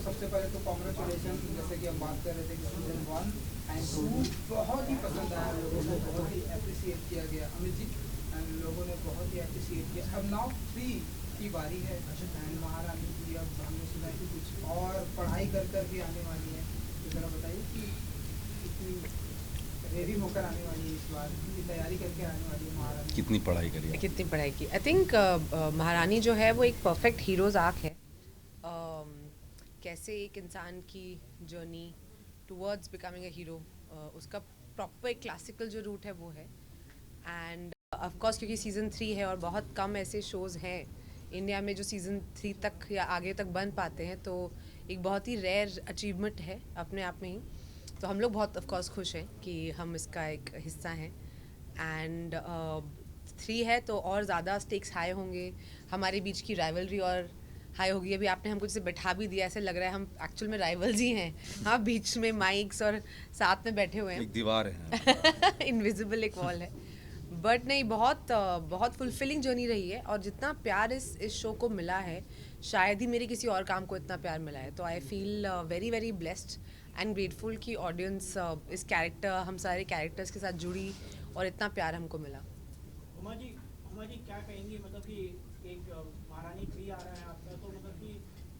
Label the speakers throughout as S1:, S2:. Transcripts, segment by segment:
S1: सबसे पहले तो कॉन्ग्रेचुलेशन, जैसे कि हम बात कर रहे थे कि सीजन 1 एंड 2 बहुत ही पसंद आया लोगों को, बहुत ही अप्रिसिएट किया गया अमित जी, एंड लोगों ने बहुत ही अप्रिसिएट किया। अब नाउ 3 की बारी है एंड महारानी जी अब हमने सुना कि कुछ और पढ़ाई कर कर भी आने वाली है, तो ज़रा बताइए कि कितनी रेडी होकर आने वाली है, इस बार की तैयारी करके आने वाली है महारानी,
S2: कितनी पढ़ाई करी आपने?
S3: कितनी पढ़ाई की। आई थिंक महारानी जो है वो एक परफेक्ट हीरोज आर्क है। कैसे एक इंसान की journey towards becoming a hero, उसका प्रॉपर एक क्लासिकल जो रूट है वो है। एंड ऑफ कोर्स क्योंकि सीज़न 3 है और बहुत कम ऐसे शोज़ हैं इंडिया में जो सीज़न 3 तक या आगे तक बन पाते हैं, तो एक बहुत ही रेयर अचीवमेंट है अपने आप में ही। तो हम लोग बहुत ऑफ कोर्स खुश हैं कि हम इसका एक हिस्सा हैं। एंड 3 है तो और ज़्यादा स्टेक्स हाई होंगे, हमारे बीच की राइवलरी और हाई होगी। अभी आपने हमको जैसे बैठा भी दिया, ऐसे लग रहा है हम एक्चुअल में राइवल्स ही हैं। हाँ, बीच में माइक्स और साथ में बैठे हुए हैं,
S2: एक दीवार है।
S3: इनविजिबल एक वॉल है। बट नहीं, बहुत फुलफिलिंग जर्नी रही है, और जितना प्यार इस शो को मिला है शायद ही मेरे किसी और काम को इतना प्यार मिला है। तो I feel very very blessed and grateful कि ऑडियंस इस कैरेक्टर, हम सारे कैरेक्टर्स के साथ जुड़ी और इतना प्यार हमको मिला।
S4: उमा जी क्या कहेंगी, मतलब कि एक महारानी 3 आ रहा है आपका, तो मतलब कि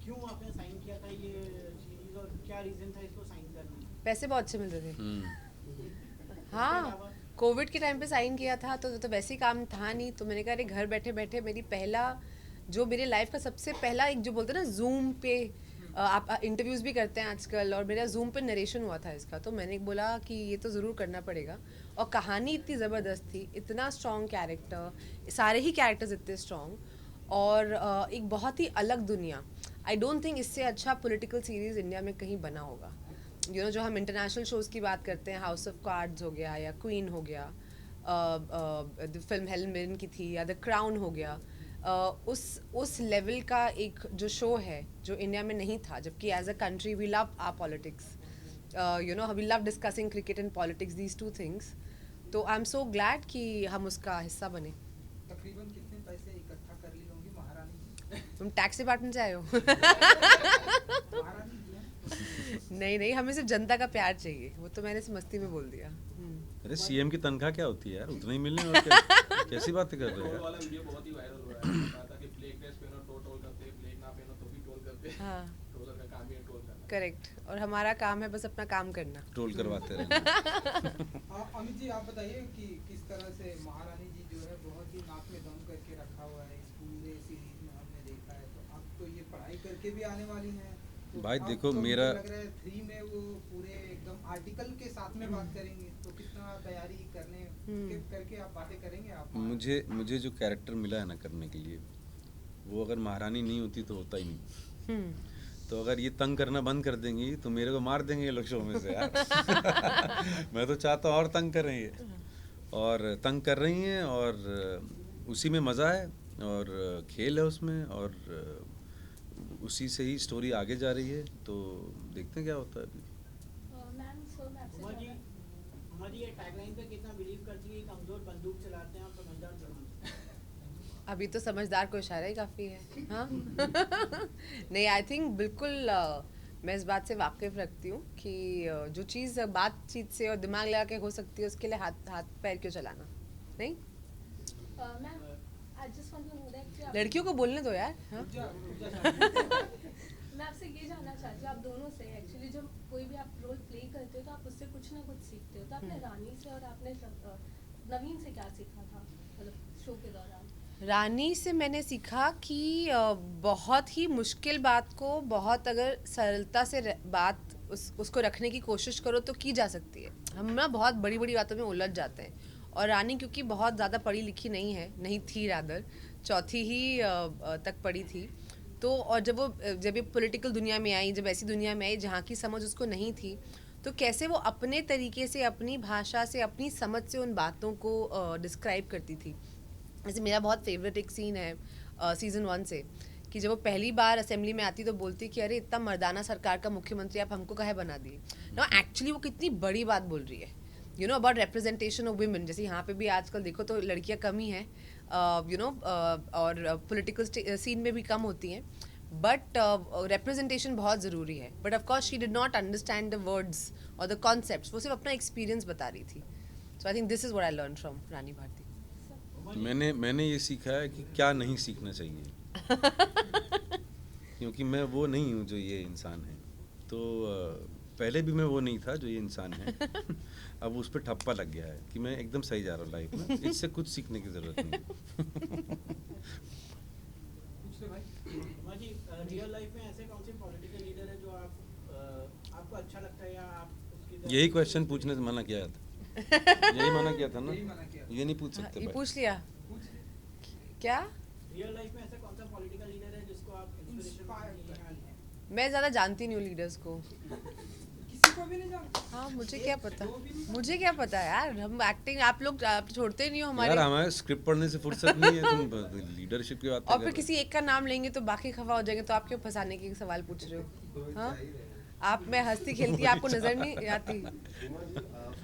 S4: क्यों आपने साइन किया था ये सीरीज और क्या रीजन था इसको साइन करने का?
S3: पैसे बहुत अच्छे मिल रहे थे। हाँ, कोविड के टाइम पे साइन किया था तो वैसे ही काम था नहीं, तो मैंने कहा अरे घर बैठे बैठे मेरी पहला जो मेरे लाइफ का सबसे पहला एक जो बोलते हैं ना जूम पे आप इंटरव्यूज़ भी करते हैं आजकल, और मेरा जूम पे नरेशन हुआ था इसका, तो मैंने बोला कि ये तो ज़रूर करना पड़ेगा। और कहानी इतनी ज़बरदस्त थी, इतना स्ट्रॉन्ग कैरेक्टर, सारे ही कैरेक्टर्स इतने स्ट्रॉन्ग, और एक बहुत ही अलग दुनिया। आई डोंट थिंक इससे अच्छा पॉलिटिकल सीरीज़ इंडिया में कहीं बना होगा। जो हम इंटरनेशनल शोज़ की बात करते हैं, हाउस ऑफ कार्ड्स हो गया या क्वीन हो गया, फिल्म हेलन मिरन की थी, या द क्राउन हो गया, उस लेवल का एक जो शो है जो इंडिया में नहीं था। जबकि as a country we love our politics, we love discussing cricket and politics, these two things. तो आई एम सो ग्लैड कि हम उसका हिस्सा बने।
S1: तकरीबन कितने पैसे इकट्ठा कर ली होंगी महारानी?
S3: तुम टैक्स डिपार्टमेंट से आए हो?
S1: महारानी
S3: नहीं, हमें सिर्फ जनता का प्यार चाहिए, वो तो मैंने इस मस्ती में बोल दिया।
S2: अरे सीएम की तनख्वाह क्या होती है यार, उतना ही मिलने और क्या? कैसी बातें कर रहे हो
S5: वाला
S2: यार?
S5: वीडियो बहुत ही वायरल हो रहा है, कहा था कि ब्लैक ड्रेस पहनो तो टोल करते हैं, ब्लैक ना पहनो तो भी टोल करते हैं।
S3: हाँ,
S5: ट्रोलर का काम ही है टोल करना।
S3: करेक्ट। और हमारा काम है बस अपना काम करना।
S2: ट्रोल करवाते रहना।
S1: हाँ अमित जी, आप बताइए कि किस तरह से महारानी जी जो है बहुत ही नाक में दम करके रखा हुआ है, इस पूरे सीरीज में हमने देखा है। तो अब तो ये पढ़ाई करके भी आने वाली हैं, तो
S2: भाई
S1: अब
S2: देखो,
S1: तो मुझे
S2: मेरा
S1: लग रहा है 3 में वो पूरे एकदम आर्टिकल के साथ में बात करेंगे, तो कितना तैयारी करके आप बातें करेंगे आप?
S2: मुझे जो कैरेक्टर मिला है ना करने के लिए, वो अगर महारानी नहीं होती तो होता ही नहीं। तो अगर ये तंग करना बंद कर देंगी तो मेरे को मार देंगे ये लोग शो में से यार। मैं तो चाहता हूँ और तंग करें ये, और तंग कर रही हैं, और उसी में मज़ा है और खेल है उसमें, और उसी से ही स्टोरी आगे जा रही है। तो देखते हैं क्या होता है अभी।
S4: उमा जी ये टैगलाइन पे कितना बिलीव करती है, कमजोर बंदूक चलाते हैं और समझदार जुर्म?
S3: अभी तो समझदार को इशारा ही काफ़ी है। हाँ। नहीं, आई थिंक बिल्कुल मैं इस बात से वाकिफ़ रखती हूँ कि जो चीज़ बातचीत से और दिमाग लगा के हो सकती है, उसके लिए हाथ पैर क्यों चलाना। नहीं, लड़कियों को बोलने दो यार। हाँ?
S6: मैं आपसे ये जानना चाहती हूँ, आप दोनों से एक्चुअली जब कोई भी आप रोल प्ले करते हो तो आप उससे कुछ ना कुछ सीखते हो। तो आपने रानी से और आपने नवीन से क्या सीखा था, मतलब शो के दौरान?
S3: रानी से मैंने सीखा कि बहुत ही मुश्किल बात को बहुत अगर सरलता से बात उसको रखने की कोशिश करो तो की जा सकती है। हम ना बहुत बड़ी बड़ी बातों में उलझ जाते हैं, और रानी क्योंकि बहुत ज़्यादा पढ़ी लिखी नहीं थी, रादर चौथी ही तक पढ़ी थी। तो और जब ये पॉलिटिकल दुनिया में आई, जब ऐसी दुनिया में आई जहाँ की समझ उसको नहीं थी, तो कैसे वो अपने तरीके से, अपनी भाषा से, अपनी समझ से उन बातों को डिस्क्राइब करती थी। जैसे मेरा बहुत फेवरेट एक सीन है सीज़न 1 से, कि जब वो पहली बार असेंबली में आती तो बोलती कि अरे इतना मर्दाना सरकार का मुख्यमंत्री आप हमको काहे बना दिए। ना एक्चुअली वो कितनी बड़ी बात बोल रही है, अबाउट रिप्रेजेंटेशन ऑफ वुमेन। जैसे यहाँ पे भी आजकल देखो तो लड़कियाँ कम ही हैं, और पॉलिटिकल सीन में भी कम होती हैं, बट रिप्रेजेंटेशन बहुत ज़रूरी है. But of course she did not understand the words और द कॉन्सेप्ट्स. वो सिर्फ अपना एक्सपीरियंस बता रही थी. So I think this is what I learn from Rani Bharati.
S2: मैंने ये सीखा है कि क्या नहीं सीखना चाहिए. क्योंकि मैं वो नहीं हूँ जो ये इंसान है. तो पहले भी मैं वो नहीं था जो ये इंसान है. अब उस पर ठप्पा लग गया है कि मैं एकदम सही जा रहा हूँ लाइफ में. इससे कुछ सीखने की ज़रूरत नहीं.
S4: उमा जी, रियल लाइफ में ऐसे कौन से पॉलिटिकल लीडर है जो आपको अच्छा लगता है या आप उसकी तरफ-
S2: यही क्वेश्चन पूछने से मना किया था. यही मना किया था ना.
S1: यही मना किया.
S2: ये नहीं पूछ सकते
S3: ये
S2: भाई.
S3: पूछ लिया क्या?
S4: रियल लाइफ में ऐसा कौन सा पॉलिटिकल लीडर है जिसको आप
S1: इंस्पायर
S4: इंस्पिरेशन
S1: करती है.
S3: मैं ज़्यादा जानती नहीं हूँ लीडर्स को.
S1: किसी को भी नहीं जानते.
S3: हाँ, मुझे क्या पता. मुझे क्या पता यार. हम एक्टिंग आप लोग आप छोड़ते नहीं हो
S2: यार
S3: हमारे.
S2: हमारे स्क्रिप्ट पढ़ने से फुर्सत नहीं है. तुम लीडरशिप की बात
S3: और
S2: कर
S3: फिर किसी एक का नाम लेंगे तो बाकी खफा हो जाएंगे. तो आप क्यों फंसाने के सवाल पूछ रहे हो? हाँ, आप मैं हंसती खेलती आपको नजर नहीं आती.
S7: उमा जी, आप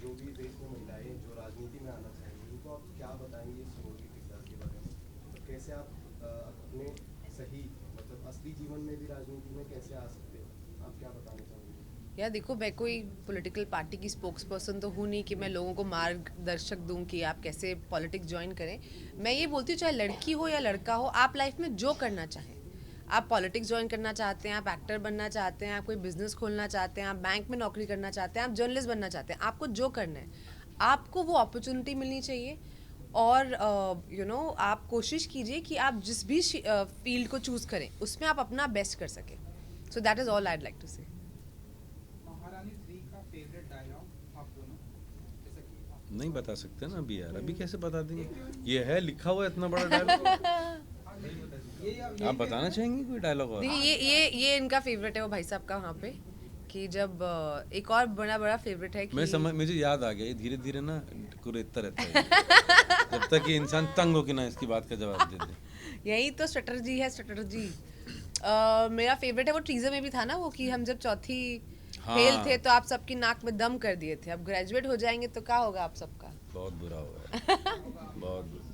S7: जो भी देश में महिलाएं जो राजनीति में आना चाहेंगी उनको आप क्या बताएंगे सोनल के किरदार के बारे में? कैसे आप अपने सही मतलब असली जीवन में भी राजनीति में कैसे आ सकते हैं? आप क्या बताना चाहोगे?
S3: यार देखो, मैं कोई पॉलिटिकल पार्टी की स्पोक्स पर्सन तो हूँ नहीं कि मैं लोगों को मार्गदर्शक दूँ कि आप कैसे पॉलिटिक्स ज्वाइन करें. मैं ये बोलती हूँ चाहे लड़की हो या लड़का हो, आप लाइफ में जो करना चाहें. आप पॉलिटिक्स ज्वाइन करना चाहते हैं, आप एक्टर बनना चाहते हैं, आप कोई बिजनेस खोलना चाहते हैं, आप बैंक में नौकरी करना चाहते हैं, आप जर्नलिस्ट बनना चाहते हैं, आपको जो करना है आपको वो अपॉर्चुनिटी मिलनी चाहिए. और आप कोशिश कीजिए कि आप जिस भी फील्ड को चूज़ करें उसमें आप अपना बेस्ट कर सकें. So that is all I like to say.
S1: महारानी 3 का फेवरेट डायलॉग आप दोनों, जैसा कि आप
S2: नहीं बता सकते ना अभी यार. अभी कैसे बता देंगे? ये है लिखा हुआ इतना बड़ा डायलॉग. आप बताना चाहेंगे कोई डायलॉग? और
S3: देखिए ये इनका फेवरेट है वो भाई साहब का वहाँ पे कि जब एक और बड़ा फेवरेट है कि
S2: मैं समझ मुझे याद आ गया. ये धीरे धीरे ना कुरेदता रहता है जब तक कि इंसान तंग हो कि ना इसकी बात का जवाब दे दे.
S3: यही तो स्ट्रेटजी है. स्ट्रेटजी मेरा फेवरेट है. वो टीजर में भी था ना वो कि हम जब चौथी
S2: हाँ.
S3: फेल थे तो आप सबकी नाक में दम कर दिए थे. अब ग्रेजुएट हो जाएंगे तो क्या होगा आप सबका?
S2: बहुत बुरा होगा.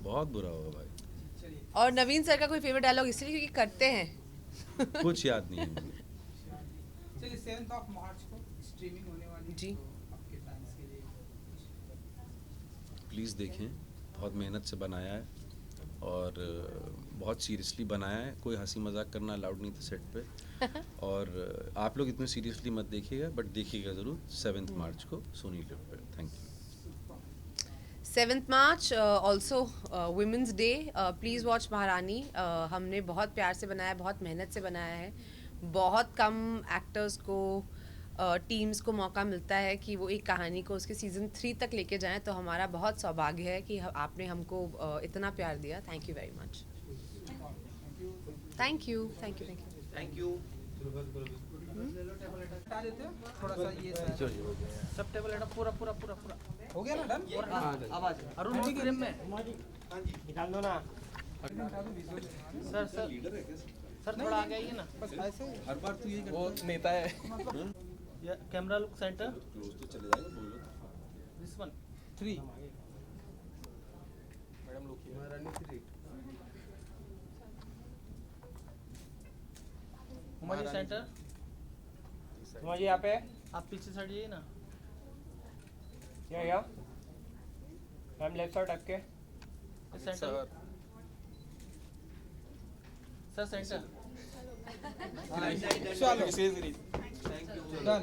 S2: बहुत बुरा होगा भाई.
S3: और नवीन सर का कोई फेवरेट डायलॉग इसलिए क्योंकि करते हैं.
S2: कुछ याद नहीं है मुझे.
S1: चलिए 7th ऑफ मार्च को स्ट्रीमिंग होने वाली है.
S3: जी.
S1: तो आपके फैंस के लिए
S2: प्लीज़ देखें. बहुत मेहनत से बनाया है और बहुत सीरियसली बनाया है. कोई हंसी मजाक करना अलाउड नहीं था सेट पे. और आप लोग इतने सीरियसली मत देखिएगा बट देखिएगा ज़रूर 7th मार्च को सोनी लिव पे. Thank you.
S3: 7th March also Women's Day. Please watch महारानी. हमने बहुत प्यार से बनाया है, बहुत मेहनत से बनाया है. बहुत कम एक्टर्स को टीम्स को मौका मिलता है कि वो एक कहानी को उसके सीज़न 3 तक लेके जाएं. तो हमारा बहुत सौभाग्य है कि आपने हमको इतना प्यार दिया. Thank you very much. Thank you.
S1: हटा देते हो थोड़ा सा ये
S8: सब टेबल है पूरा पूरा पूरा पूरा
S1: हो गया ना डन.
S8: आवाज अरुण जी फ्रेम में
S4: निकाल दो ना.
S8: सर सर थोड़ा आगे आइए ना.
S1: बस ऐसे ही.
S2: हर बार तो यही
S8: वो नेता है ये कैमरा लुक सेंटर
S2: तो चले जाएगा. बोलो
S8: दिस वन
S1: 3
S8: मैडम लुक हमारे सेंटर
S4: उमा जी यहाँ पे
S8: आप पीछे साइड जाइए ना.
S4: या मैम लेफ्ट साइड आपके.
S8: सेंटर सर सेंटर
S1: चलो डन.